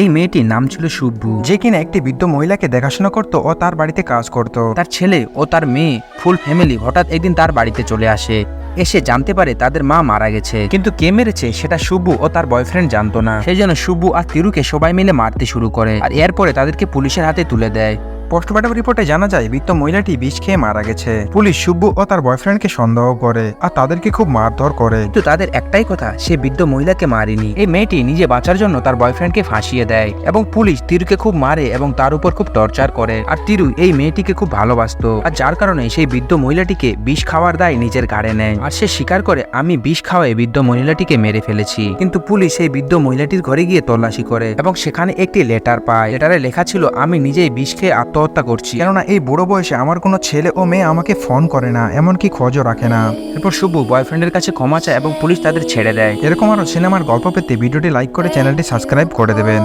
এই মেয়েটির নাম ছিল সুব্বু, যে কিনা একটি বৃদ্ধ মহিলাকে দেখাশোনা করত ও তার বাড়িতে কাজ করত। তার ছেলে ও তার মেয়ে ফুল ফ্যামিলি হঠাৎ একদিন তার বাড়িতে চলে আসে। এসে জানতে পারে তাদের মা মারা গেছে, কিন্তু কে মেরেছে সেটা সুব্বু ও তার বয়ফ্রেন্ড জানতো না। সেই জন্য সুব্বু আর তিরুকে সবাই মিলে মারতে শুরু করে, আর এরপরে তাদেরকে পুলিশের হাতে তুলে দেয়। পোস্টমর্টম রিপোর্টে জানা যায় বৃদ্ধ মহিলাটি বিষ খেয়ে মারা গেছে। পুলিশ সুব্বু ও তার বয়ফ্রেন্ডকে সন্দেহ করে আর তাদেরকে খুব মারধর করে। কিন্তু তাদের একটাই কথা, সে বৃদ্ধ মহিলাকে মারেনি। এই মেয়েটি নিজে বাঁচার জন্য তার বয়ফ্রেন্ডকে ফাঁসিয়ে দেয় এবং পুলিশ তিরুকে খুব মারে এবং তার উপর খুব টর্চার করে। আর তিরু এই মেয়েটিকে খুব ভালোবাসতো, আর যার কারণে সেই বৃদ্ধ মহিলাটিকে বিষ খাওয়ার দায় নিজের ঘাড়ে নেয়। আর সে স্বীকার করে, আমি বিষ খাওয়াই বৃদ্ধ মহিলাটিকে মেরে ফেলেছি। কিন্তু পুলিশ সেই বৃদ্ধ মহিলাটির ঘরে গিয়ে তল্লাশি করে এবং সেখানে একটি লেটার পায়। লেটারে লেখা ছিল, আমি নিজেই বিষ খেয়ে আত্মহত্যা করছি, কেননা এই বুড়ো বয়সে আমার কোনো ছেলে ও মেয়ে আমাকে ফোন করে না, এমনকি খোঁজও রাখে না। এরপর সুব্বু বয়ফ্রেন্ডের কাছে ক্ষমা চায় এবং পুলিশ তাদের ছেড়ে দেয়। এরকম আরো সিনেমার গল্প পেতে ভিডিওটি লাইক করে চ্যানেলটি সাবস্ক্রাইব করে দেবেন।